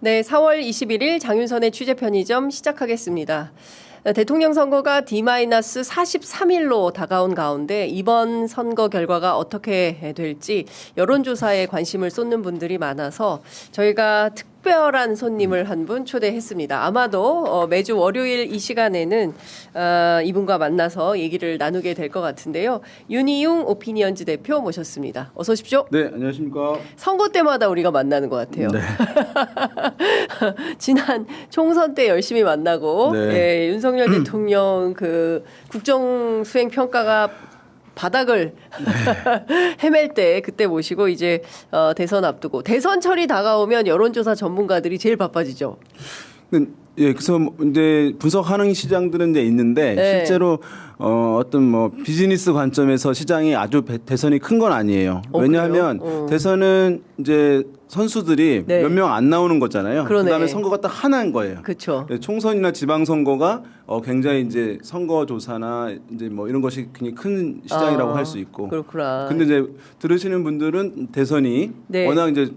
네, 4월 21일 장윤선의 취재편의점 시작하겠습니다. 대통령 선거가 D-43일로 다가온 가운데 이번 선거 결과가 어떻게 될지 여론조사에 관심을 쏟는 분들이 많아서 저희가 특별한 손님을 한 분 초대했습니다. 아마도 매주 월요일 이 시간에는 이분과 만나서 얘기를 나누게 될 것 같은데요. 윤희용 오피니언즈 대표 모셨습니다. 어서 오십시오. 네, 안녕하십니까. 선거 때마다 우리가 만나는 것 같아요. 네. 지난 총선 때 열심히 만나고 네. 예, 윤석열 대통령 그 국정 수행 평가가 바닥을 헤맬 때 그때 모시고 이제 대선 앞두고 대선철이 다가오면 여론조사 전문가들이 제일 바빠지죠. 예, 그래서 이제 분석하는 시장들은 이제 있는데 네. 실제로 어떤 뭐 비즈니스 관점에서 시장이 아주 대선이 큰 건 아니에요. 왜냐하면 대선은 이제 선수들이 네. 몇 명 안 나오는 거잖아요. 그러네. 그다음에 선거가 딱 하나인 거예요. 그렇죠. 총선이나 지방 선거가 굉장히 이제 선거 조사나 이제 뭐 이런 것이 굉장히 큰 시장이라고 할 수 있고. 그렇구나. 근데 이제 들으시는 분들은 대선이 네. 워낙 이제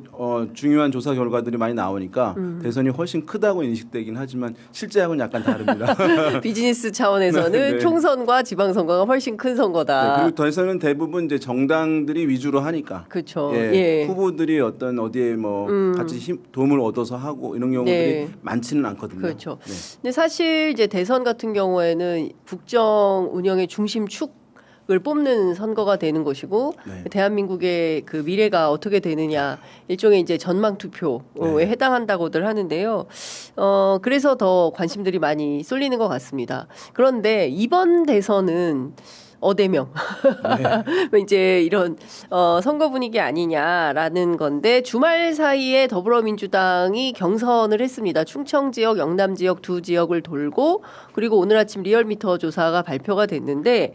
중요한 조사 결과들이 많이 나오니까 대선이 훨씬 크다고 인식되긴 하지만 실제하고는 약간 다릅니다. 비즈니스 차원에서는 네. 총선과 지방선거가 훨씬 큰 선거다. 네, 그리고 대선은 대부분 이제 정당들이 위주로 하니까. 그렇죠. 예, 예. 후보들이 어떤 어디에 뭐 같이 도움을 얻어서 하고 이런 경우들이 네. 많지는 않거든요. 그렇죠. 네. 근데 사실 이제 대선 같은 경우에는 국정 운영의 중심축을 뽑는 선거가 되는 것이고 네. 대한민국의 그 미래가 어떻게 되느냐 일종의 이제 전망 투표에 네. 해당한다고들 하는데요. 그래서 더 관심들이 많이 쏠리는 것 같습니다. 그런데 이번 대선은 어대명 네. 이제 이런 선거 분위기 아니냐라는 건데 주말 사이에 더불어민주당이 경선을 했습니다. 충청 지역, 영남 지역 두 지역을 돌고 그리고 오늘 아침 리얼미터 조사가 발표가 됐는데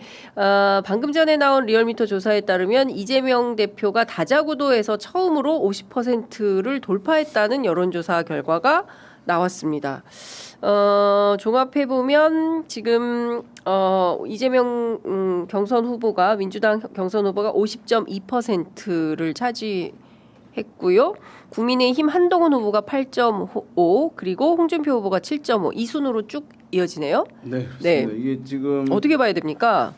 방금 전에 나온 리얼미터 조사에 따르면 이재명 대표가 다자구도에서 처음으로 50%를 돌파했다는 여론조사 결과가 나왔습니다. 종합해 보면 지금 이재명 경선 후보가 민주당 경선 후보가 50.2%를 차지했고요. 국민의힘 한동훈 후보가 8.5 그리고 홍준표 후보가 7.5 이 순으로 쭉 이어지네요. 네, 네. 그렇습니다. 이게 지금 어떻게 봐야 됩니까?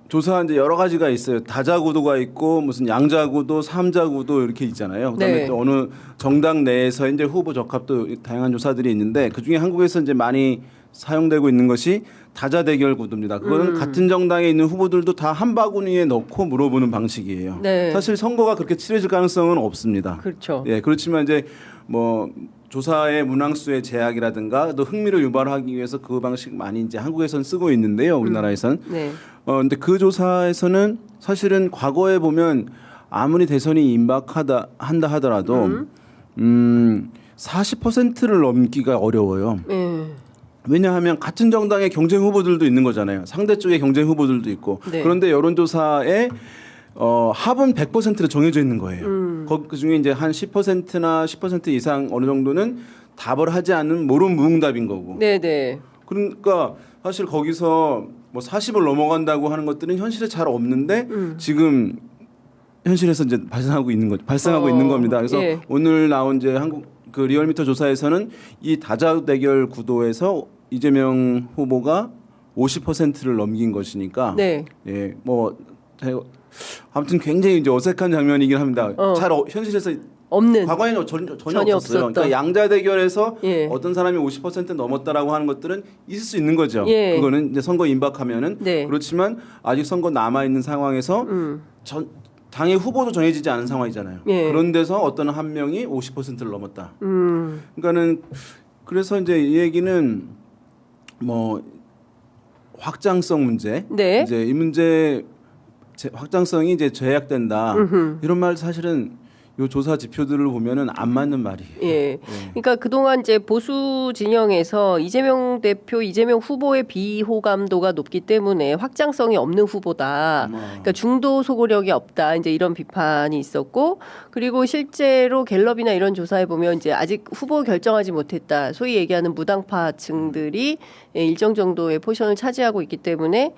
조사 이제 여러 가지가 있어요. 다자구도가 있고 무슨 양자구도, 삼자구도 이렇게 있잖아요. 그다음에 네. 또 어느 정당 내에서 이제 후보 적합도 다양한 조사들이 있는데 그 중에 한국에서 이제 많이 사용되고 있는 것이 다자 대결 구도입니다. 그거는 같은 정당에 있는 후보들도 다 한 바구니에 넣고 물어보는 방식이에요. 네. 사실 선거가 그렇게 치러질 가능성은 없습니다. 그렇죠. 예, 그렇지만 이제 뭐 조사의 문항수의 제약이라든가 또 흥미를 유발하기 위해서 그 방식 많이 이제 한국에선 쓰고 있는데요. 우리나라에선. 네. 근데 그 조사에서는 사실은 과거에 보면 아무리 대선이 임박한다 하더라도 40%를 넘기가 어려워요. 왜냐하면 같은 정당의 경쟁 후보들도 있는 거잖아요. 상대 쪽의 경쟁 후보들도 있고. 네. 그런데 여론조사에 합은 100%로 정해져 있는 거예요. 그 중에 이제 한 10%나 10% 이상 어느 정도는 답을 하지 않는 모름무응답인 거고. 네네. 그러니까 사실 거기서 뭐 40을 넘어간다고 하는 것들은 현실에 잘 없는데 지금 현실에서 이제 발생하고 있는 겁니다. 그래서 예. 오늘 나온 이제 한국 그 리얼미터 조사에서는 이 다자 대결 구도에서 이재명 후보가 50%를 넘긴 것이니까 네. 예, 뭐 아무튼 굉장히 이제 어색한 장면이긴 합니다. 잘 현실에서 없는. 과거에는 전혀 없었어요. 없었던. 그러니까 양자 대결에서 예. 어떤 사람이 50% 넘었다라고 하는 것들은 있을 수 있는 거죠. 예. 그거는 이제 선거 임박하면은 네. 그렇지만 아직 선거 남아 있는 상황에서 당의 후보도 정해지지 않은 상황이잖아요. 예. 그런 데서 어떤 한 명이 50%를 넘었다. 그러니까는 그래서 이제 이 얘기는 뭐 확장성 문제, 네. 이제 이 문제 확장성이 이제 제약된다. 이런 말 사실은 요 조사 지표들을 보면은 안 맞는 말이에요. 예. 그러니까 그동안 이제 보수 진영에서 이재명 대표, 이재명 후보의 비호감도가 높기 때문에 확장성이 없는 후보다. 그러니까 중도 소구력이 없다. 이제 이런 비판이 있었고, 그리고 실제로 갤럽이나 이런 조사에 보면 이제 아직 후보 결정하지 못했다. 소위 얘기하는 무당파층들이 일정 정도의 포션을 차지하고 있기 때문에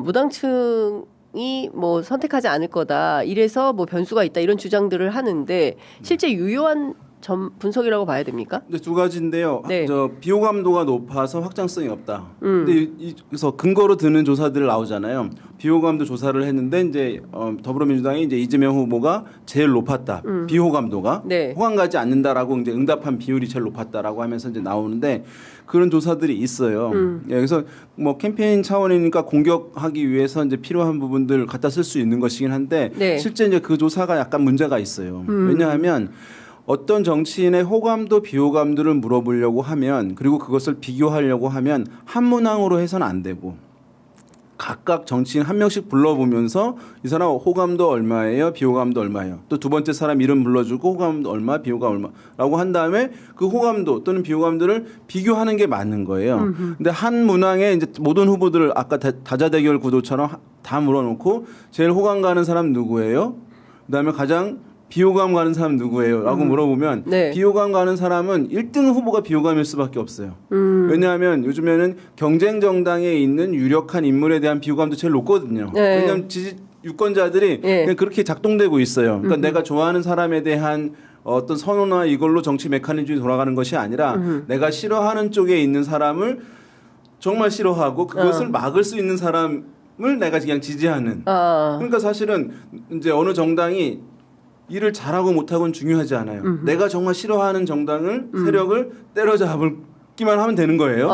무당층 이 뭐 선택하지 않을 거다. 이래서 뭐 변수가 있다 이런 주장들을 하는데 실제 유효한 분석이라고 봐야 됩니까? 근데 두 가지인데요. 네. 저 비호감도가 높아서 확장성이 없다. 근데 그래서 근거로 드는 조사들 나오잖아요. 비호감도 조사를 했는데 이제 더불어민주당이 이제 이재명 후보가 제일 높았다. 비호감도가 네. 호감 가지 않는다라고 이제 응답한 비율이 제일 높았다라고 하면서 이제 나오는데 그런 조사들이 있어요. 예, 그래서 뭐 캠페인 차원이니까 공격하기 위해서 이제 필요한 부분들 갖다 쓸 수 있는 것이긴 한데 네. 실제 이제 그 조사가 약간 문제가 있어요. 왜냐하면 어떤 정치인의 호감도 비호감도를 물어보려고 하면 그리고 그것을 비교하려고 하면 한 문항으로 해서는 안 되고 각각 정치인 한 명씩 불러보면서 이 사람 호감도 얼마예요, 비호감도 얼마예요. 또 두 번째 사람 이름 불러주고 호감도 얼마, 비호감 얼마라고 한 다음에 그 호감도 또는 비호감도를 비교하는 게 맞는 거예요. 근데 한 문항에 이제 모든 후보들을 아까 다자대결 구도처럼 다 물어놓고 제일 호감 가는 사람 누구예요? 그다음에 가장 비호감 가는 사람 누구예요? 라고 물어보면 네. 비호감 가는 사람은 1등 후보가 비호감일 수밖에 없어요. 왜냐하면 요즘에는 경쟁 정당에 있는 유력한 인물에 대한 비호감도 제일 높거든요. 네. 왜냐하면 유권자들이 네. 그냥 그렇게 작동되고 있어요. 그러니까 내가 좋아하는 사람에 대한 어떤 선호나 이걸로 정치 메커니즘이 돌아가는 것이 아니라 내가 싫어하는 쪽에 있는 사람을 정말 싫어하고 그것을 막을 수 있는 사람을 내가 그냥 지지하는. 그러니까 사실은 이제 어느 정당이 일을 잘하고 못하고는 중요하지 않아요. 내가 정말 싫어하는 정당을 세력을 때려잡기만 하면 되는 거예요.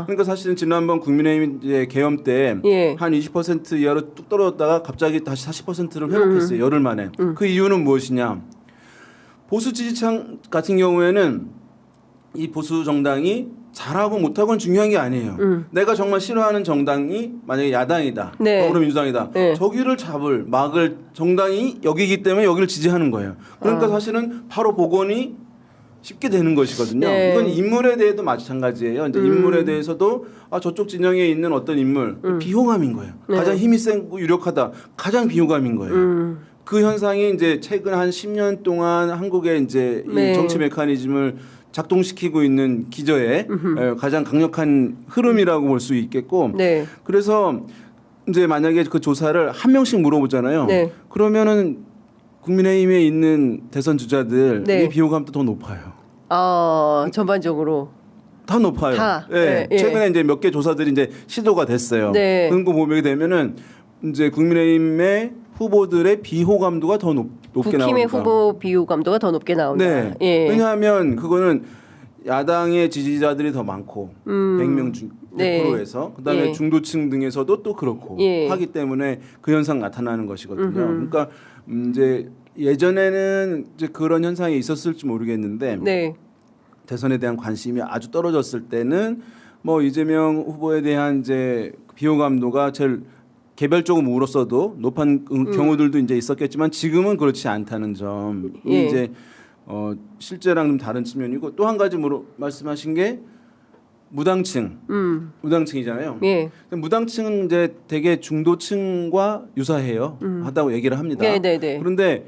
그러니까 사실은 지난번 국민의힘 이제 계엄 때 한 20% 이하로 뚝 떨어졌다가 갑자기 다시 40%를 회복했어요. 열흘 만에. 그 이유는 무엇이냐? 보수 지지층 같은 경우에는 이 보수 정당이 잘하고 못하고는 중요한 게 아니에요. 내가 정말 싫어하는 정당이 만약에 야당이다. 네. 더불어민주당이다. 네. 저기를 막을 정당이 여기이기 때문에 여기를 지지하는 거예요. 그러니까 사실은 바로 복원이 쉽게 되는 것이거든요. 네. 이건 인물에 대해도 마찬가지예요. 이제 인물에 대해서도 저쪽 진영에 있는 어떤 인물 비호감인 거예요. 네. 가장 힘이 세고 유력하다. 가장 비호감인 거예요. 그 현상이 이제 최근 한 10년 동안 한국의 이제 네. 이 정치 메커니즘을 작동시키고 있는 기저의 가장 강력한 흐름이라고 볼 수 있겠고 네. 그래서 이제 만약에 그 조사를 한 명씩 물어보잖아요. 네. 그러면은 국민의힘에 있는 대선 주자들의 네. 비호감도 더 높아요. 전반적으로. 다 높아요. 다. 예. 예. 최근에 이제 몇 개 조사들이 이제 시도가 됐어요. 네. 그런 거 보게 되면은 이제 국민의힘의 후보들의 비호감도가 더 높게 나옵니다. 국힘의 후보 비호감도가 더 높게 나온다. 네. 예. 왜냐하면 그거는 야당의 지지자들이 더 많고 100명 중 네. 100%에서 그다음에 예. 중도층 등에서도 또 그렇고 예. 하기 때문에 그 현상 나타나는 것이거든요. 그러니까 이제 예전에는 이제 그런 현상이 있었을지 모르겠는데 네. 대선에 대한 관심이 아주 떨어졌을 때는 뭐 이재명 후보에 대한 이제 비호감도가 제일 개별적으로 물었어도 높은 경우들도 이제 있었겠지만 지금은 그렇지 않다는 점이 예. 이제 실제랑 좀 다른 측면이고 또 한 가지 말씀하신 게 무당층, 무당층이잖아요. 예. 무당층은 이제 되게 중도층과 유사해요. 하다고 얘기를 합니다. 네, 네, 네. 그런데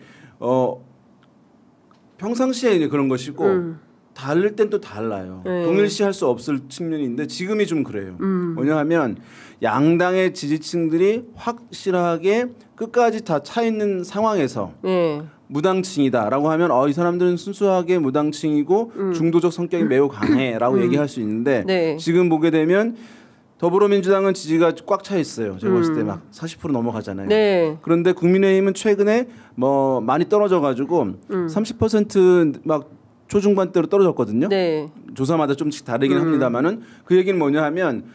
평상시에 이제 그런 것이고 다를 땐 또 달라요. 네. 동일시할 수 없을 측면이 있는데 지금이 좀 그래요. 뭐냐 하면 양당의 지지층들이 확실하게 끝까지 다 차 있는 상황에서 예. 무당층이다라고 하면 이 사람들은 순수하게 무당층이고 중도적 성격이 매우 강해라고 얘기할 수 있는데 네. 지금 보게 되면 더불어민주당은 지지가 꽉 차 있어요. 제가 봤을 때 막 40% 넘어가잖아요. 네. 그런데 국민의힘은 최근에 뭐 많이 떨어져 가지고 30%막 초중반대로 떨어졌거든요. 네. 조사마다 좀씩 다르긴 합니다만은 그 얘기는 뭐냐 하면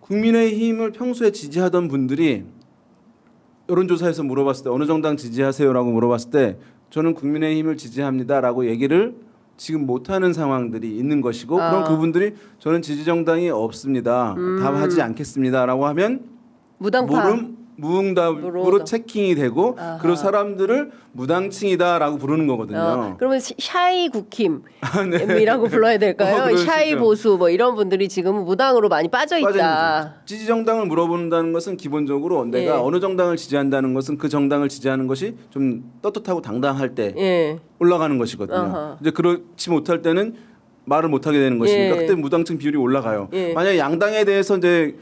국민의힘을 평소에 지지하던 분들이 여론조사에서 물어봤을 때 어느 정당 지지하세요라고 물어봤을 때 저는 국민의힘을 지지합니다라고 얘기를 지금 못하는 상황들이 있는 것이고 그럼 그분들이 저는 지지 정당이 없습니다. 답하지 않겠습니다라고 하면 무당파. 무응답으로 체킹이 되고 그런 사람들을 무당층이다라고 부르는 거거든요. 그러면 샤이 국힘이라고 불러야 될까요? 그럴 수 샤이 있죠. 보수 뭐 이런 분들이 지금 무당으로 많이 빠져 있다. 지지 정당을 물어본다는 것은 기본적으로 내가 예. 어느 정당을 지지한다는 것은 그 정당을 지지하는 것이 좀 떳떳하고 당당할 때 예. 올라가는 것이거든요. 어허. 이제 그렇지 못할 때는 말을 못하게 되는 것이니까 예. 그때 무당층 비율이 올라가요. 예. 만약에 양당에 대해서 이제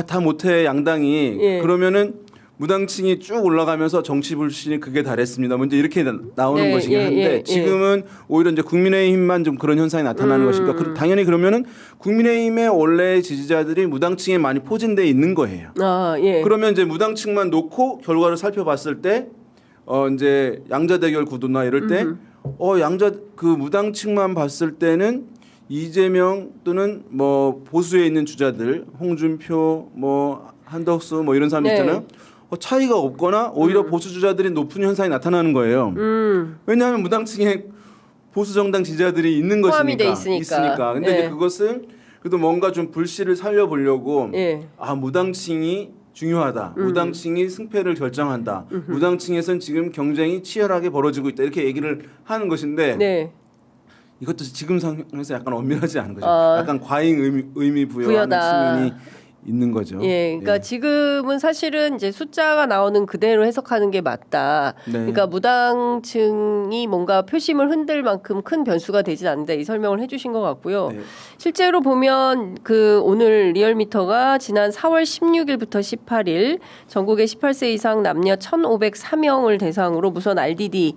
다 못해 양당이 예. 그러면은 무당층이 쭉 올라가면서 정치 불신이 극에 달했습니다. 먼저 이렇게 나오는 네, 것이긴 한데 지금은 오히려 이제 국민의힘만 좀 그런 현상이 나타나는 것이니까 당연히 그러면은 국민의힘의 원래 지지자들이 무당층에 많이 포진돼 있는 거예요. 아, 예. 그러면 이제 무당층만 놓고 결과를 살펴봤을 때 이제 양자 대결 구도나 이럴 때 양자 그 무당층만 봤을 때는 이재명 또는 뭐 보수에 있는 주자들 홍준표 뭐 한덕수 뭐 이런 사람 네. 있잖아요. 차이가 없거나 오히려 보수 주자들이 높은 현상이 나타나는 거예요. 왜냐하면 무당층에 보수 정당 지지자들이 있는 포함이 돼 것이니까 있으니까. 근데 예. 이제 그것을 그래도 뭔가 좀 불씨를 살려보려고 예. 무당층이 중요하다. 무당층이 승패를 결정한다. 무당층에선 지금 경쟁이 치열하게 벌어지고 있다. 이렇게 얘기를 하는 것인데 네. 이것도 지금 상황에서 약간 엄밀하지 않은 거죠. 아. 약간 과잉 의미 부여하는 부여다. 측면이 있는 거죠. 예, 그러니까 지금은 사실은 이제 숫자가 나오는 그대로 해석하는 게 맞다. 네. 그러니까 무당층이 뭔가 표심을 흔들 만큼 큰 변수가 되진 않는다. 이 설명을 해주신 것 같고요. 네. 실제로 보면 그 오늘 리얼미터가 지난 4월 16일부터 18일 전국의 18세 이상 남녀 1,504명을 대상으로 무선 RDD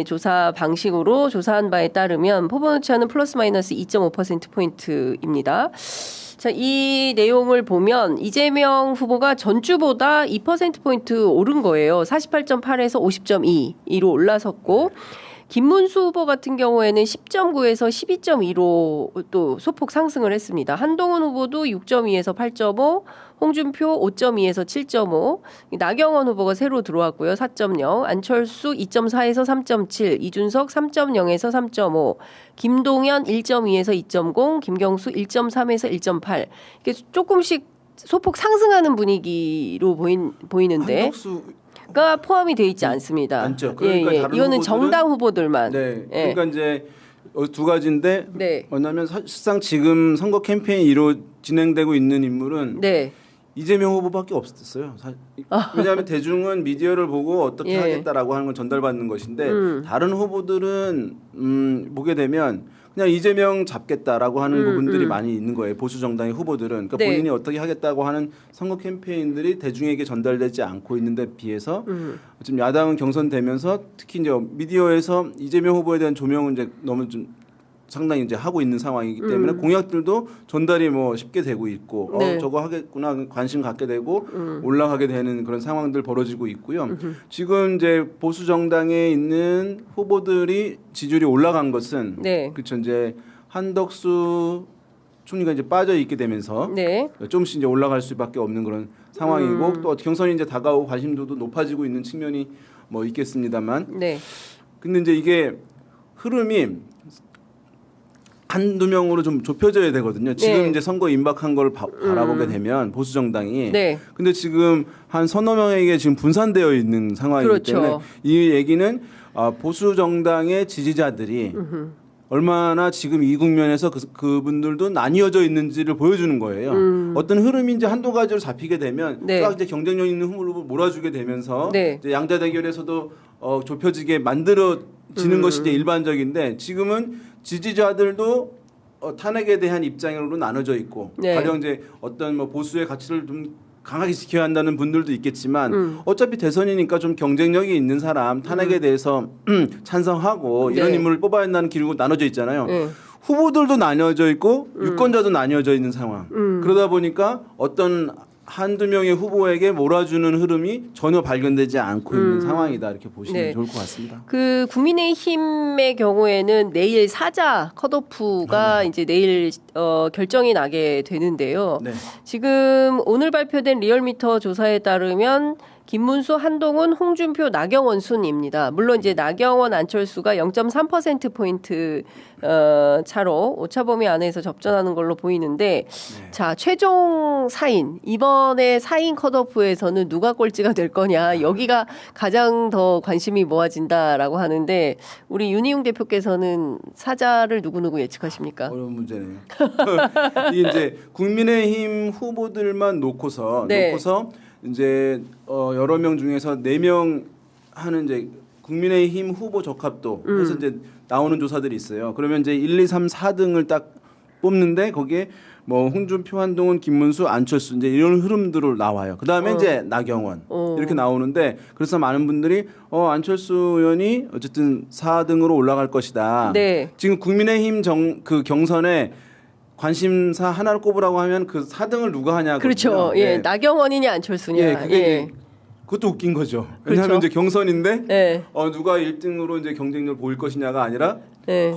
조사 방식으로 조사한 바에 따르면 포번 오차는 플러스 마이너스 2.5% 포인트입니다. 자, 이 내용을 보면 이재명 후보가 전주보다 2%포인트 오른 거예요. 48.8에서 50.2로 올라섰고 김문수 후보 같은 경우에는 10.9에서 12.2로 또 소폭 상승을 했습니다. 한동훈 후보도 6.2에서 8.5, 홍준표 5.2에서 7.5, 나경원 후보가 새로 들어왔고요. 4.0, 안철수 2.4에서 3.7, 이준석 3.0에서 3.5, 김동연 1.2에서 2.0, 김경수 1.3에서 1.8. 이게 조금씩 소폭 상승하는 분위기로 보이는데 한덕수가 포함이 돼 있지 않습니다. 않죠. 그러니까 다른 이거는 후보들은- 정당 후보들만. 네. 예. 그러니까 이제 두 가지인데 네. 뭐냐면 사실상 지금 선거 캠페인이 진행되고 있는 인물은 네. 이재명 후보밖에 없었어요. 왜냐하면 대중은 미디어를 보고 어떻게 예. 하겠다라고 하는 건 전달받는 것인데 다른 후보들은 보게 되면 그냥 이재명 잡겠다라고 하는 부분들이 많이 있는 거예요. 보수 정당의 후보들은 그러니까 네. 본인이 어떻게 하겠다고 하는 선거 캠페인들이 대중에게 전달되지 않고 있는데 비해서 지금 야당은 경선되면서 특히 이제 미디어에서 이재명 후보에 대한 조명은 이제 너무 좀 상당히 이제 하고 있는 상황이기 때문에 공약들도 전달이 뭐 쉽게 되고 있고 네. 저거 하겠구나 관심 갖게 되고 올라가게 되는 그런 상황들 벌어지고 있고요. 지금 이제 보수 정당에 있는 후보들이 지지율이 올라간 것은 네. 그렇죠. 이제 한덕수 총리가 이제 빠져 있게 되면서 네. 조금씩 이제 올라갈 수밖에 없는 그런 상황이고 또 경선이 이제 다가오고 관심도도 높아지고 있는 측면이 뭐 있겠습니다만 네. 근데 이제 이게 흐름이 한두 명으로 좀 좁혀져야 되거든요. 지금 네. 이제 선거 임박한 걸 바라보게 되면 보수 정당이. 네. 근데 지금 한 서너 명에게 지금 분산되어 있는 상황이기 그렇죠. 때문에 이 얘기는 보수 정당의 지지자들이 얼마나 지금 이 국면에서 그분들도 나뉘어져 있는지를 보여주는 거예요. 어떤 흐름이 이제 한두 가지로 잡히게 되면 네. 쫙 이제 경쟁력 있는 흐름으로 몰아주게 되면서 네. 이제 양자 대결에서도 좁혀지게 만들어지는 것이 이제 일반적인데 지금은 지지자들도 탄핵에 대한 입장으로 나눠져 있고 네. 가령 이제 어떤 뭐 보수의 가치를 좀 강하게 지켜야 한다는 분들도 있겠지만 어차피 대선이니까 좀 경쟁력이 있는 사람 탄핵에 대해서 찬성하고 이런 네. 인물을 뽑아야 한다는 기류가 나눠져 있잖아요. 네. 후보들도 나뉘어져 있고 유권자도 나뉘어져 있는 상황. 그러다 보니까 어떤 한두 명의 후보에게 몰아주는 흐름이 전혀 발견되지 않고 있는 상황이다 이렇게 보시면 네. 좋을 것 같습니다. 그 국민의힘의 경우에는 내일 사자 컷오프가 이제 내일 결정이 나게 되는데요. 네. 지금 오늘 발표된 리얼미터 조사에 따르면 김문수, 한동훈, 홍준표, 나경원 순입니다. 물론 이제 나경원, 안철수가 0.3%포인트 차로 오차범위 안에서 접전하는 걸로 보이는데 자, 최종 4인. 이번에 4인 컷오프에서는 누가 꼴찌가 될 거냐. 여기가 가장 더 관심이 모아진다라고 하는데 우리 윤희용 대표께서는 사자를 누구누구 예측하십니까? 어려운 문제네요. 이게 이제 국민의힘 후보들만 놓고서 네. 이제 여러 명 중에서 4명 하는 이제 국민의힘 후보 적합도 해서 이제 나오는 조사들이 있어요. 그러면 이제 1, 2, 3, 4등을 딱 뽑는데 거기에 뭐 홍준표, 한동훈, 김문수, 안철수 이제 이런 흐름들로 나와요. 그다음에 이제 나경원 이렇게 나오는데 그래서 많은 분들이 안철수 의원이 어쨌든 4등으로 올라갈 것이다. 네. 지금 국민의힘 그 경선에 관심사 하나를 꼽으라고 하면 그 4등을 누가 하냐고. 그렇죠. 예. 나경원이냐 안철수냐. 예, 그게 이제 그것도 웃긴 거죠. 왜냐하면 그렇죠. 이제 경선인데 예. 누가 1등으로 이제 경쟁력을 보일 것이냐가 아니라 예.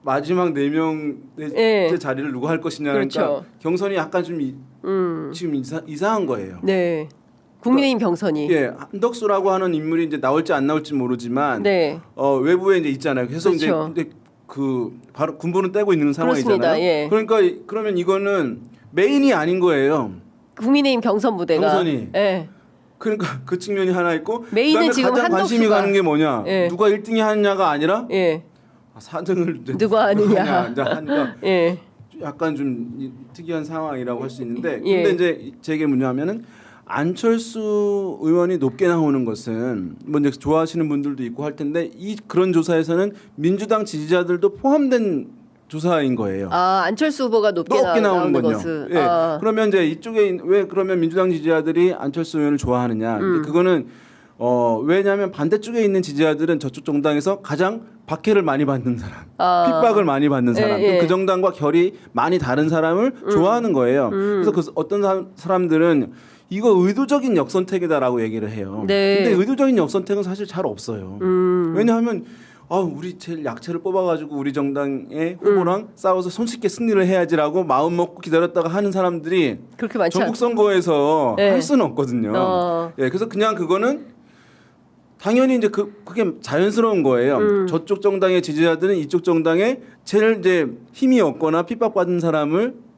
마지막 4명의 예. 자리를 누가 할 것이냐. 그러니까 그렇죠. 경선이 약간 좀 지금 이상한 거예요. 네. 국민의힘 경선이. 예, 한덕수라고 하는 인물이 이제 나올지 안 나올지 모르지만 네. 외부에 이제 있잖아요. 계속 그렇죠. 이제 그 바로 군부는 떼고 있는 상황이잖아요. 그렇습니다. 예. 그러니까 그러면 이거는 메인이 아닌 거예요. 국민의힘 경선 무대가. 경선이. 예. 그러니까 그 측면이 하나 있고 메인은 그다음에 지금 가장 관심이 한덕수가. 가는 게 뭐냐? 예. 누가 1등이 하느냐가 아니라 예. 4등을 이제 누가 하느냐. 이제 하니까 예. 약간 좀 특이한 상황이라고 할 수 있는데 예. 근데 이제 제게 뭐냐면은 안철수 의원이 높게 나오는 것은 뭐 이제 좋아하시는 분들도 있고 할 텐데 그런 조사에서는 민주당 지지자들도 포함된 조사인 거예요. 아, 안철수 후보가 높게 나오는 거죠. 것은. 예. 그러면 이제 이쪽에 왜 그러면 민주당 지지자들이 안철수 의원을 좋아하느냐? 그거는 왜냐하면 반대쪽에 있는 지지자들은 저쪽 정당에서 가장 박해를 많이 받는 사람, 핍박을 많이 받는 사람, 예. 그 정당과 결이 많이 다른 사람을 좋아하는 거예요. 그래서 어떤 사람들은 이거 의도적인 역선택이다라고 얘기를 해요. 네. 근데 의도적인 역선택은 사실 잘 없어요. 왜냐하면 우리 제일 약체를 뽑아가지고 우리 정당의 후보랑 싸워서 손쉽게 승리를 해야지라고 마음 먹고 기다렸다가 하는 사람들이 그렇게 많지 전국 선거에서 네. 할 수는 없거든요. 예, 그래서 그냥 그거는 당연히 이제 그게 자연스러운 거예요. 저쪽 정당의 지지자들은 이쪽 정당에 제일 이제 힘이 없거나 핍박받은 사람을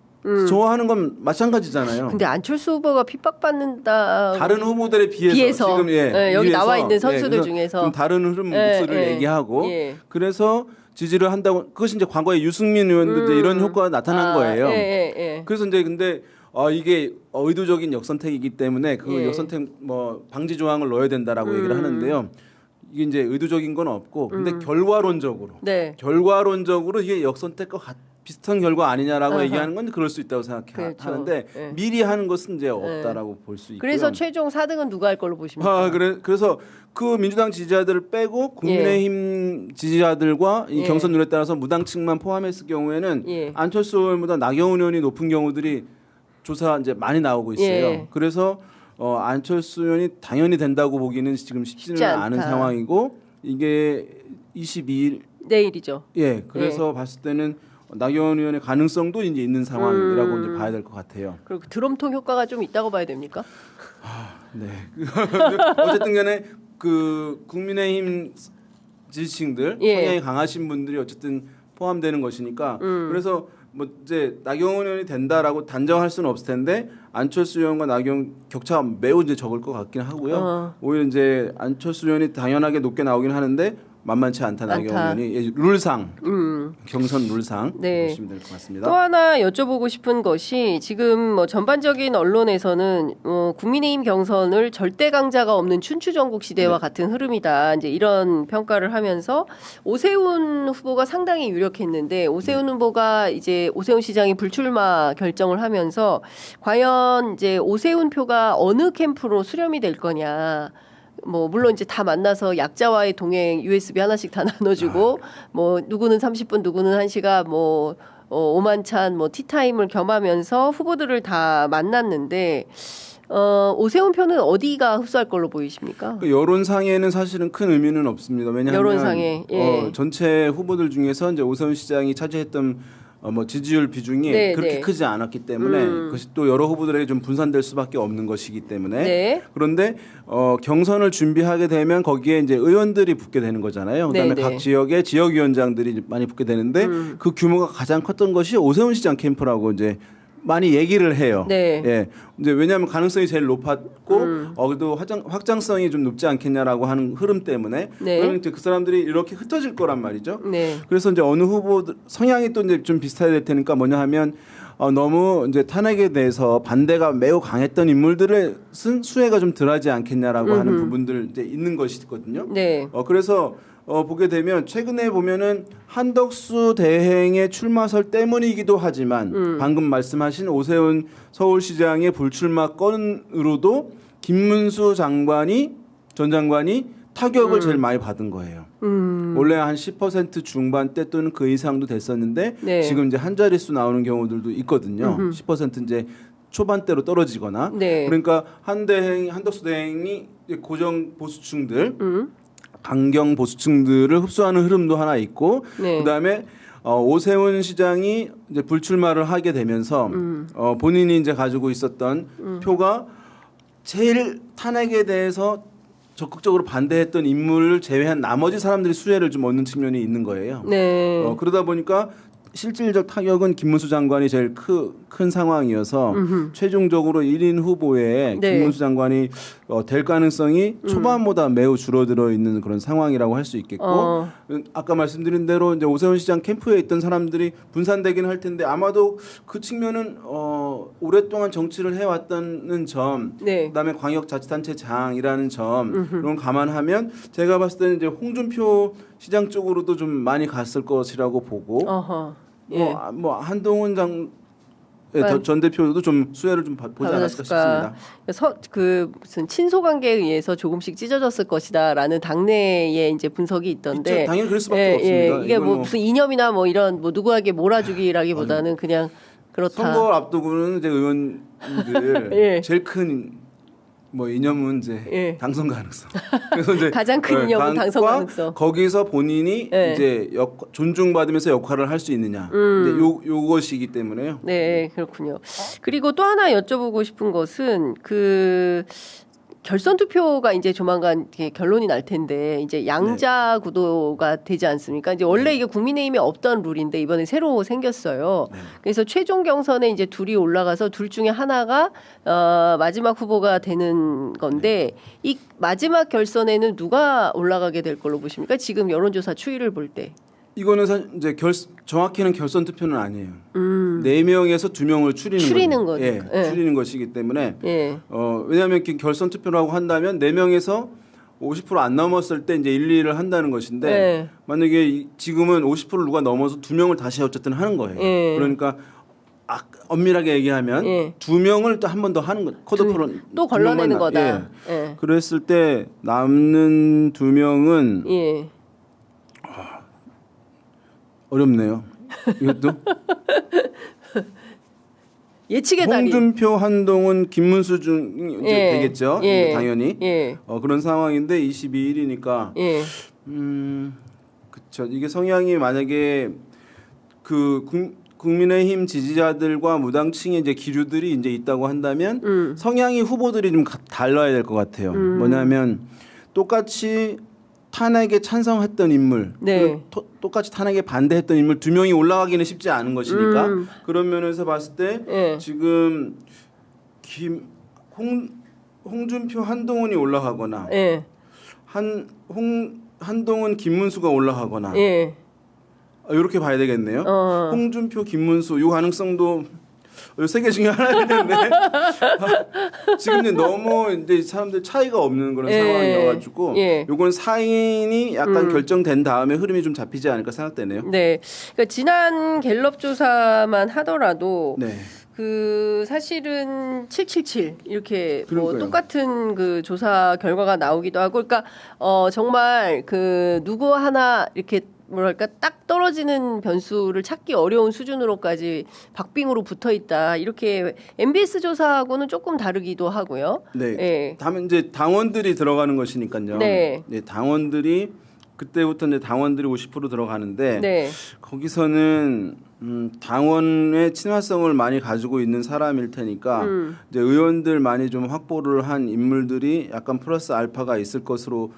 좋아하는 건 마찬가지잖아요. 근데 안철수 후보가 핍박받는다. 다른 후보들에 비해서 지금 여기 비해서, 나와 있는 선수들 그래서 중에서 좀 다른 흐름 목소리를 얘기하고 그래서 지지를 한다고 그것이 이제 과거에 유승민 의원도 이제 이런 효과가 나타난 거예요. 그래서 이제 근데 이게 의도적인 역선택이기 때문에 그 역선택 뭐 방지 조항을 넣어야 된다라고 얘기를 하는데요. 이게 이제 의도적인 건 없고 근데 결과론적으로 이게 역선택과 비슷한 결과 아니냐라고 얘기하는 건 그럴 수 있다고 생각하는데 그렇죠. 미리 하는 것은 이제 없다라고 볼 수 있고요. 그래서 최종 4등은 누가 할 걸로 보십니까? 그래서 그 민주당 지지자들을 빼고 국민의힘 지지자들과 이 경선 룰에 따라서 무당층만 포함했을 경우에는 안철수 의원보다 나경원 의원이 높은 경우들이 조사 이제 많이 나오고 있어요. 그래서 안철수 의원이 당연히 된다고 보기는 지금 쉽지는 않은 상황이고 이게 22일 내일이죠. 그래서 봤을 때는 나경원 의원의 가능성도 이제 있는 상황이라고 이제 봐야 될 것 같아요. 그리고 드럼통 효과가 좀 있다고 봐야 됩니까? 네. 어쨌든 간에 그 국민의힘 지지층들 성향이 강하신 분들이 어쨌든 포함되는 것이니까 그래서 뭐 이제 나경원 의원이 된다라고 단정할 수는 없을 텐데 안철수 의원과 나경원 격차가 매우 이제 적을 것 같긴 하고요. 오히려 이제 안철수 의원이 당연하게 높게 나오긴 하는데 만만치 않다 나경원 의원이 룰상 경선 룰상 보시면 될 것 같습니다. 또 하나 여쭤보고 싶은 것이 지금 뭐 전반적인 언론에서는 국민의힘 경선을 절대 강자가 없는 춘추전국 시대와 같은 흐름이다. 이제 이런 평가를 하면서 오세훈 후보가 상당히 유력했는데 오세훈 후보가 이제 오세훈 시장이 불출마 결정을 하면서 과연 이제 오세훈 표가 어느 캠프로 수렴이 될 거냐. 뭐 물론 이제 다 만나서 약자와의 동행 USB 하나씩 다 나눠주고 뭐 누구는 30분 누구는 1시간 뭐 오만찬 뭐 티타임을 겸하면서 후보들을 다 만났는데 오세훈 표는 어디가 흡수할 걸로 보이십니까? 그 여론상에는 사실은 큰 의미는 없습니다. 왜냐하면 여론상에 전체 후보들 중에서 이제 오세훈 시장이 차지했던 뭐 지지율 비중이 그렇게 크지 않았기 때문에 그것이 또 여러 후보들에게 좀 분산될 수밖에 없는 것이기 때문에 그런데 경선을 준비하게 되면 거기에 이제 의원들이 붙게 되는 거잖아요. 그다음에 각 지역의 지역위원장들이 많이 붙게 되는데 그 규모가 가장 컸던 것이 오세훈 시장 캠프라고 이제 많이 얘기를 해요. 예, 이제 왜냐하면 가능성이 제일 높았고 그래도 확장성이 좀 높지 않겠냐라고 하는 흐름 때문에 그러면 이제 그 사람들이 이렇게 흩어질 거란 말이죠. 그래서 이제 어느 후보들 성향이 또 이제 좀 비슷해야 될 테니까 뭐냐 하면 너무 이제 탄핵에 대해서 반대가 매우 강했던 인물들의 수혜가 좀 덜하지 않겠냐라고 하는 부분들 이제 있는 것이거든요. 그래서 보게 되면 최근에 보면은 한덕수 대행의 출마설 때문이기도 하지만 방금 말씀하신 오세훈 서울시장의 불출마 건으로도 김문수 전 장관이 타격을 제일 많이 받은 거예요. 원래 한 10% 중반대 또는 그 이상도 됐었는데 네. 지금 이제 한 자릿수 나오는 경우들도 있거든요. 10% 이제 초반대로 떨어지거나. 네. 그러니까 한덕수 대행이 이제 고정 보수층들, 강경 보수층들을 흡수하는 흐름도 하나 있고, 네. 그다음에 오세훈 시장이 이제 불출마를 하게 되면서 본인이 이제 가지고 있었던 표가 제일 탄핵에 대해서 적극적으로 반대했던 인물을 제외한 나머지 사람들이 수혜를 좀 얻는 측면이 있는 거예요. 네. 그러다 보니까 실질적 타격은 김문수 장관이 제일 큰 상황이어서 최종적으로 1인 후보에 네. 김문수 장관이 될 가능성이 초반보다 매우 줄어들어 있는 그런 상황이라고 할 수 있겠고 아까 말씀드린 대로 이제 오세훈 시장 캠프에 있던 사람들이 분산되긴 할 텐데 아마도 그 측면은 오랫동안 정치를 해왔다는 점, 네. 그다음에 광역자치단체장이라는 점 이런 감안하면 제가 봤을 때는 이제 홍준표 시장 쪽으로도 좀 많이 갔을 것이라고 보고 어허. 예. 뭐 한동훈 전 대표도 좀 수혜를 좀 보지 않았을까 싶습니다. 그 무슨 친소 관계에 의해서 조금씩 찢어졌을 것이다라는 당내에 이제 분석이 있던데. 있죠. 당연히 그럴 수밖에 없습니다. 이게 뭐 무슨 이념이나 뭐 이런 뭐 누구에게 몰아주기라기보다는 그냥 그렇다. 선거 앞두고는 이제 의원들 예. 제일 큰 뭐 이념은 이제 예. 당선 가능성. 그래서 이제 가장 큰 이념은 당선 가능성. 거기서 본인이 예. 이제 존중받으면서 역할을 할 수 있느냐. 이제 요것이기 때문에요. 네, 그렇군요. 그리고 또 하나 여쭤보고 싶은 것은 그 결선 투표가 이제 조만간 이렇게 결론이 날 텐데 이제 양자 구도가 되지 않습니까? 이제 원래 이게 국민의힘에 없던 룰인데 이번에 새로 생겼어요. 그래서 최종 경선에 이제 둘이 올라가서 둘 중에 하나가 마지막 후보가 되는 건데 이 마지막 결선에는 누가 올라가게 될 걸로 보십니까? 지금 여론조사 추이를 볼 때. 이거는 이제 정확히는 결선 투표는 아니에요. 4명에서 2명을 추리는 거죠. 예, 예. 추리는 것이기 때문에 예. 왜냐하면 결선 투표라고 한다면 4명에서 50%안 넘었을 때 이제 1, 2를 한다는 것인데 예. 만약에 지금은 50%를 누가 넘어서 2명을 다시 어쨌든 하는 거예요. 예. 그러니까 엄밀하게 얘기하면 예. 2명을 또 한 번 더 하는 거. 컷오프로 또 걸러내는 2명만 거다. 예. 예. 그랬을 때 남는 2명은 예. 어렵네요. 이것도 예측의 달인. 홍준표, 한동훈, 김문수 중 이제 예. 되겠죠. 예. 당연히 예. 그런 상황인데 22일이니까 예. 그렇죠. 이게 성향이 만약에 그 국민의힘 지지자들과 무당층의 이제 기류들이 이제 있다고 한다면 성향이 후보들이 좀 달라야 될 것 같아요. 뭐냐면 똑같이 탄핵에 찬성했던 인물, 네. 똑같이 탄핵에 반대했던 인물 2명이 올라가기는 쉽지 않은 것이니까 그런 면에서 봤을 때 예. 지금 홍준표, 한동훈이 올라가거나 예. 한동훈, 김문수가 올라가거나 예. 이렇게 봐야 되겠네요. 홍준표, 김문수 이 가능성도 세 개 중에 하나였는데 지금 이제 너무 이제 사람들 차이가 없는 그런 상황이어가지고 요건 사인이 약간 결정된 다음에 흐름이 좀 잡히지 않을까 생각되네요. 네, 그러니까 지난 갤럽 조사만 하더라도 네. 그 사실은 777 이렇게 뭐 그러니까요. 똑같은 그 조사 결과가 나오기도 하고, 그러니까 정말 그 누구 하나 이렇게 뭐랄까 딱 떨어지는 변수를 찾기 어려운 수준으로까지 박빙으로 붙어 있다. 이렇게 MBS 조사하고는 조금 다르기도 하고요. 네. 예. 다만 이제 당원들이 들어가는 것이니까요. 네. 네, 당원들이 그때부터 이제 당원들이 50% 들어가는데 네. 거기서는 당원의 친화성을 많이 가지고 있는 사람일 테니까 이제 의원들 많이 좀 확보를 한 인물들이 약간 플러스 알파가 있을 것으로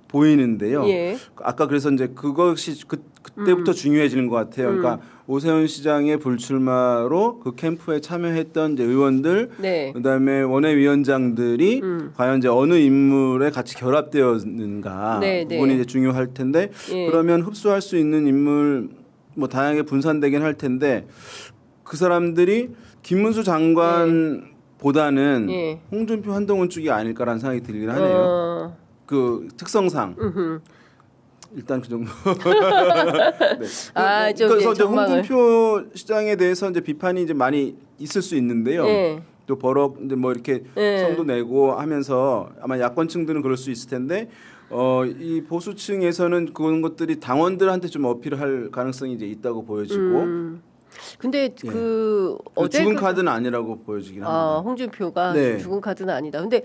보이는데요. 예. 아까 그래서 이제 그것이 그때부터 중요해지는 것 같아요. 그러니까 오세훈 시장의 불출마로 그 캠프에 참여했던 이제 의원들, 네. 그다음에 원외위원장들이 과연 이제 어느 인물에 같이 결합되었는가 네, 네. 부분이 이제 중요할 텐데 예. 그러면 흡수할 수 있는 인물 뭐 다양하게 분산되긴 할 텐데 그 사람들이 김문수 장관보다는 예. 홍준표, 한동훈 쪽이 아닐까라는 생각이 들긴 하네요. 그 특성상 일단 그 정도. 네. 아, 좀 그래서 이제 전망을. 홍준표 시장에 대해서 이제 비판이 이제 많이 있을 수 있는데요. 예. 또 버럭 이제 뭐 이렇게 예. 성도 내고 하면서 아마 야권층들은 그럴 수 있을 텐데 이 보수층에서는 그런 것들이 당원들한테 좀 어필할 가능성이 이제 있다고 보여지고 근데 예. 그 어제 죽은 카드는 아니라고 보여지긴 합니다. 아, 홍준표가 네. 죽은 카드는 아니다. 근데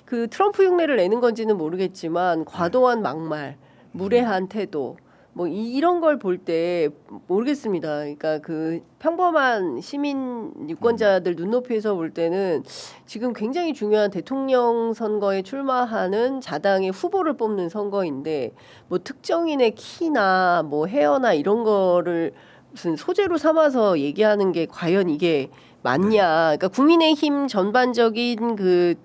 그 트럼프 흉내를 내는 건지는 모르겠지만 과도한 막말, 무례한 태도 뭐 이런 걸 볼 때 모르겠습니다. 그러니까 그 평범한 시민 유권자들 눈높이에서 볼 때는 지금 굉장히 중요한 대통령 선거에 출마하는 자당의 후보를 뽑는 선거인데 뭐 특정인의 키나 뭐 헤어나 이런 거를 무슨 소재로 삼아서 얘기하는 게 과연 이게 맞냐? 그러니까 국민의힘 전반적인 그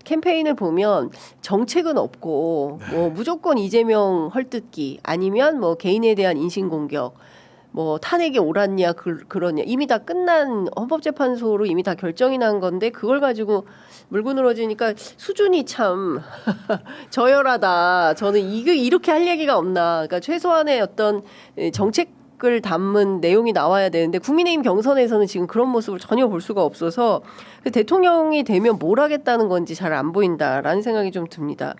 캠페인을 보면 정책은 없고 뭐 무조건 이재명 헐뜯기 아니면 뭐 개인에 대한 인신공격 뭐 탄핵이 옳았냐 그러냐 이미 다 끝난 헌법재판소로 이미 다 결정이 난 건데 그걸 가지고 물고 늘어지니까 수준이 참 저열하다. 저는 이렇게 할 얘기가 없나. 그러니까 최소한의 어떤 정책을 담은 내용이 나와야 되는데 국민의힘 경선에서는 지금 그런 모습을 전혀 볼 수가 없어서 대통령이 되면 뭘 하겠다는 건지 잘 안 보인다라는 생각이 좀 듭니다.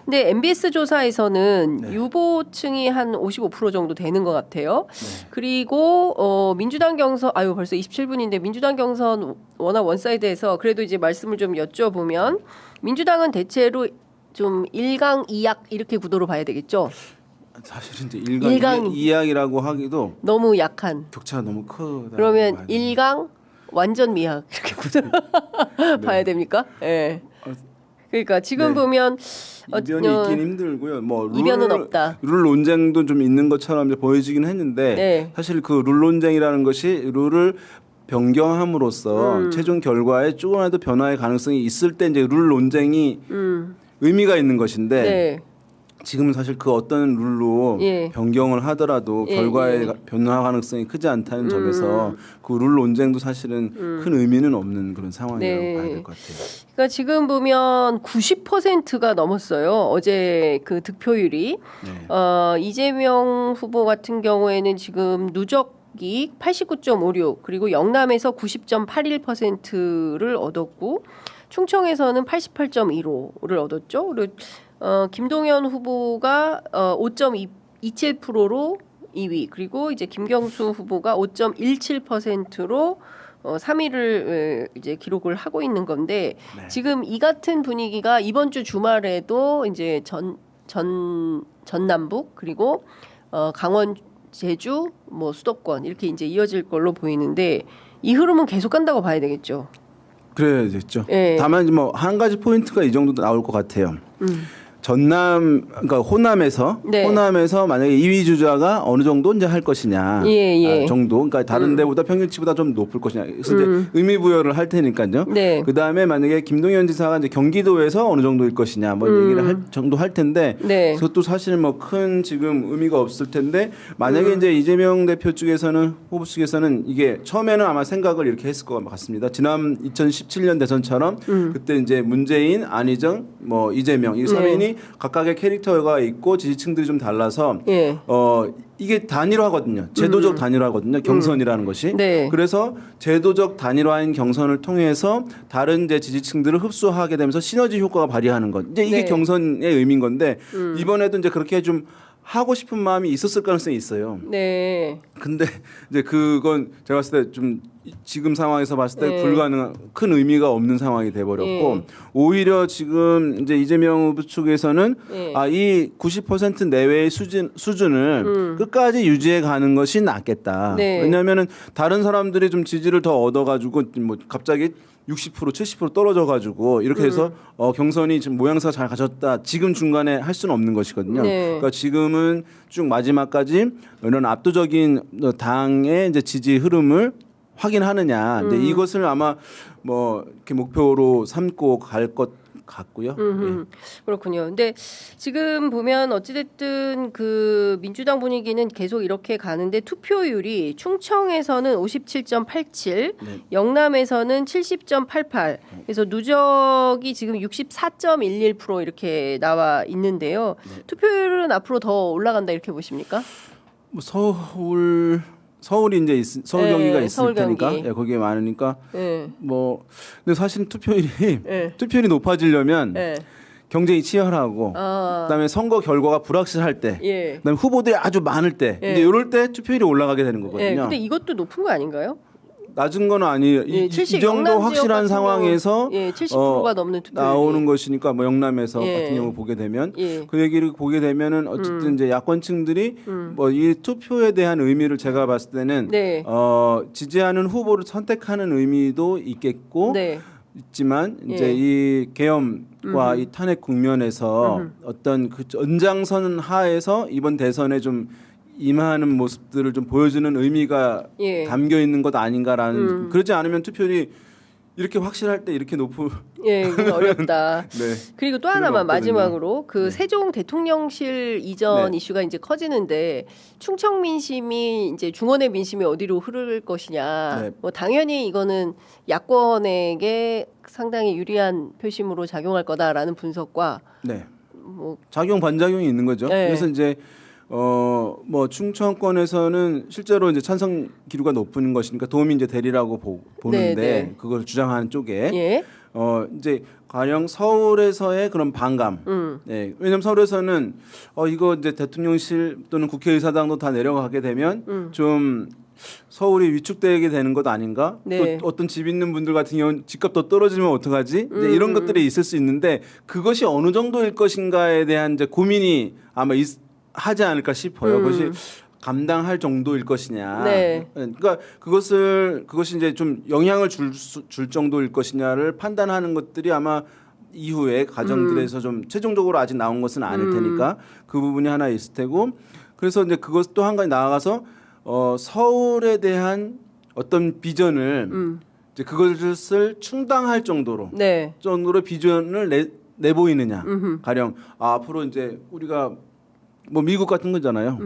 근데 MBS 조사에서는 유보층이 한 55% 정도 되는 것 같아요. 그리고 민주당 경선 벌써 27분인데 민주당 경선 워낙 원사이드해서 그래도 이제 말씀을 좀 여쭤보면 민주당은 대체로 좀 1강 2약 이렇게 구도로 봐야 되겠죠. 사실 이제 1강 2약이라고 하기도 너무 약한. 격차가 너무 크다. 그러면 1강 완전 미약 이렇게 구도로 봐야 됩니까? 예. 네. 그러니까 지금 보면 이변이 있긴 힘들고요. 뭐 이변은 없다. 룰 논쟁도 좀 있는 것처럼 이제 보여지긴 했는데 사실 그 룰 논쟁이라는 것이 룰을 변경함으로써 최종 결과에 조금이라도 변화의 가능성이 있을 때 이제 룰 논쟁이 의미가 있는 것인데 지금은 사실 그 어떤 룰로 변경을 하더라도 결과의 변화 가능성이 크지 않다는 점에서 그 룰 논쟁도 사실은 큰 의미는 없는 그런 상황이라고 봐야 될 것 같아요. 그러니까 지금 보면 90%가 넘었어요. 어제 그 득표율이. 이재명 후보 같은 경우에는 지금 누적이 89.56 그리고 영남에서 90.81%를 얻었고 충청에서는 88.15를 얻었죠. 그리고 김동연 후보가 5.27%로 2위 그리고 이제 김경수 후보가 5.17%로 3위를 이제 기록을 하고 있는 건데 지금 이 같은 분위기가 이번 주 주말에도 이제 전남북 그리고 강원 제주 뭐 수도권 이렇게 이제 이어질 걸로 보이는데 이 흐름은 계속 간다고 봐야 되겠죠. 그래야겠죠. 다만 뭐 한 가지 포인트가 이 정도 나올 것 같아요. 전남 그러니까 호남에서 만약에 2위 주자가 어느 정도 이제 할 것이냐 정도 그러니까 다른 데보다 평균치보다 좀 높을 것이냐 그래서 이제 의미 부여를 할 테니까요. 그 다음에 만약에 김동연 지사가 이제 경기도에서 어느 정도일 것이냐 뭐 얘기를 할 텐데 그것도 사실 뭐 큰 지금 의미가 없을 텐데 만약에 이제 이재명 대표 쪽에서는 후보 측에서는 이게 처음에는 아마 생각을 이렇게 했을 것 같습니다. 지난 2017년 대선처럼 그때 이제 문재인, 안희정, 뭐 이재명 이 3인이 각각의 캐릭터가 있고 지지층들이 좀 달라서 이게 단일화거든요. 제도적 단일화거든요. 경선이라는 것이. 그래서 제도적 단일화인 경선을 통해서 다른 이제 지지층들을 흡수하게 되면서 시너지 효과가 발휘하는 것. 이제 이게 경선의 의미인 건데 이번에도 이제 그렇게 좀 하고 싶은 마음이 있었을 가능성이 있어요. 근데 이제 그건 제가 봤을 때 좀 지금 상황에서 봤을 때 불가능한 큰 의미가 없는 상황이 돼 버렸고 오히려 지금 이제 이재명 후보 측에서는 이 90% 내외의 수준을 끝까지 유지해 가는 것이 낫겠다. 왜냐하면은 다른 사람들이 좀 지지를 더 얻어 가지고 뭐 갑자기 60% 70% 떨어져 가지고 이렇게 해서 경선이 지금 모양새가 잘 가졌다. 지금 중간에 할 수는 없는 것이거든요. 그러니까 지금은 쭉 마지막까지 이런 압도적인 당의 이제 지지 흐름을 확인하느냐. 이제 이것을 아마 뭐 이렇게 목표로 삼고 갈 것 같고요. 그렇군요. 근데 지금 보면 어찌됐든 그 민주당 분위기는 계속 이렇게 가는데 투표율이 충청에서는 57.87, 네. 영남에서는 70.88. 그래서 누적이 지금 64.11% 이렇게 나와 있는데요. 네. 투표율은 앞으로 더 올라간다 이렇게 보십니까? 뭐 서울이 이제 서울 네, 경기가 있을 서울 경기. 테니까 예, 거기에 많으니까 네. 뭐 근데 사실 네. 투표율이 높아지려면 네. 경쟁이 치열하고 그다음에 선거 결과가 불확실할 때 예. 그다음에 후보들이 아주 많을 때 예. 이제 이럴 때 투표율이 올라가게 되는 예. 거거든요. 근데 이것도 높은 거 아닌가요? 낮은 건 아니에요. 예, 이 70 정도 영남 지역 확실한 같은 상황에서 예, 70%가 넘는 투표율이 나오는 것이니까 뭐 영남에서 예. 같은 경우 보게 되면 예. 그 얘기를 보게 되면은 어쨌든 이제 야권층들이 뭐 이 투표에 대한 의미를 제가 봤을 때는 네. 지지하는 후보를 선택하는 의미도 있겠고 네. 있지만 이제 예. 이 계엄과 이 탄핵 국면에서 어떤 그 연장선 하에서 이번 대선에 좀 임하는 모습들을 좀 보여주는 의미가 예. 담겨 있는 것 아닌가라는 그러지 않으면 투표율이 이렇게 확실할 때 이렇게 높은 예, 그건 어렵다. 네. 그리고 또 필요는 하나만 없거든요. 마지막으로 그 세종 대통령실 이전 네. 이슈가 이제 커지는데 충청 민심이 이제 중원의 민심이 어디로 흐를 것이냐. 네. 뭐 당연히 이거는 야권에게 상당히 유리한 표심으로 작용할 거다라는 분석과 네. 뭐 작용 반작용이 있는 거죠. 네. 그래서 이제 뭐 충청권에서는 실제로 이제 찬성 기류가 높은 것이니까 도움이 이제 되리라고 보는데 네, 네. 그걸 주장하는 쪽에 예. 이제 가령 서울에서의 그런 반감. 예. 왜냐면 서울에서는 이거 이제 대통령실 또는 국회의사당도 다 내려가게 되면 좀 서울이 위축되게 되는 것 아닌가? 네. 또 어떤 집 있는 분들 같은 경우는 집값 더 떨어지면 어떡하지? 이제 이런 것들이 있을 수 있는데 그것이 어느 정도일 것인가에 대한 이제 고민이 아마 하지 않을까 싶어요. 그것이 감당할 정도일 것이냐. 네. 그러니까 그것이 이제 좀 영향을 줄 정도일 것이냐를 판단하는 것들이 아마 이후에 과정들에서 좀 최종적으로 아직 나온 것은 아닐 테니까 그 부분이 하나 있을 테고 그래서 이제 그것 또 한 가지 나아가서 서울에 대한 어떤 비전을 이제 그것을 충당할 정도로 네. 비전을 내보이느냐. 가령 앞으로 이제 우리가 뭐 미국 같은 거잖아요.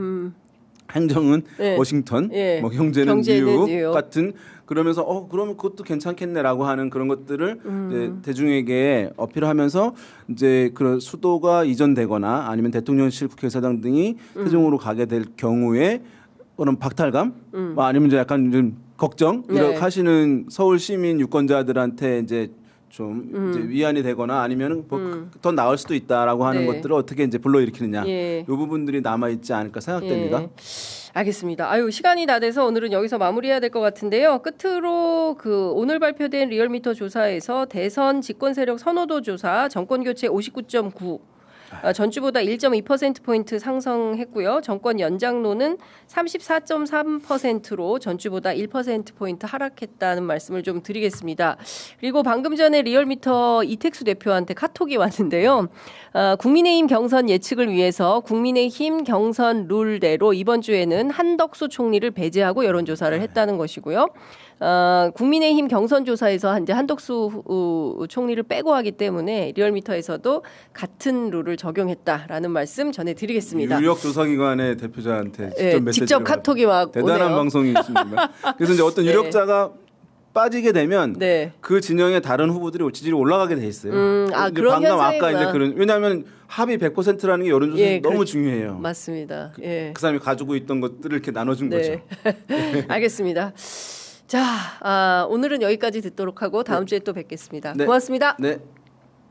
행정은 네. 워싱턴, 예. 뭐 경제는 뉴욕. 뉴욕 같은 그러면서 그러면 그것도 괜찮겠네라고 하는 그런 것들을 이제 대중에게 어필하면서 이제 그런 수도가 이전되거나 아니면 대통령실 국회의사당 등이 세종으로 가게 될 경우에 그런 박탈감, 뭐 아니면 이제 약간 좀 걱정 네. 이렇게 하시는 서울 시민 유권자들한테 이제 좀 이제 위안이 되거나 아니면 더 나을 수도 있다라고 하는 네. 것들을 어떻게 이제 불러일으키느냐 예. 이 부분들이 남아 있지 않을까 생각됩니다. 예. 알겠습니다. 아유 시간이 다 돼서 오늘은 여기서 마무리해야 될 것 같은데요. 끝으로 그 오늘 발표된 리얼미터 조사에서 대선 집권 세력 선호도 조사 정권 교체 59.9. 전주보다 1.2%포인트 상승했고요. 정권 연장로는 34.3%로 전주보다 1%포인트 하락했다는 말씀을 좀 드리겠습니다. 그리고 방금 전에 리얼미터 이택수 대표한테 카톡이 왔는데요. 국민의힘 경선 예측을 위해서 국민의힘 경선 룰대로 이번 주에는 한덕수 총리를 배제하고 여론조사를 했다는 것이고요. 국민의힘 경선 조사에서 이제 한덕수 총리를 빼고 하기 때문에 리얼미터에서도 같은 룰을 적용했다라는 말씀 전해드리겠습니다. 유력 조사기관의 대표자한테 직접 예, 메시지를 직접 카톡이 막 대단한 오네요. 방송이십니다. 그래서 이제 어떤 유력자가 빠지게 되면 네. 그 진영의 다른 후보들이 지지율이 올라가게 돼 있어요. 그런 방금 아까 현상이구나. 이제 왜냐하면 합의 100%라는 게 여론조사에 예, 너무 그렇- 중요해요. 맞습니다. 예. 그 사람이 가지고 있던 것들을 이렇게 나눠준 거죠. 네. 알겠습니다. 자, 오늘은 여기까지 듣도록 하고 다음 주에 또 뵙겠습니다. 네. 고맙습니다. 네.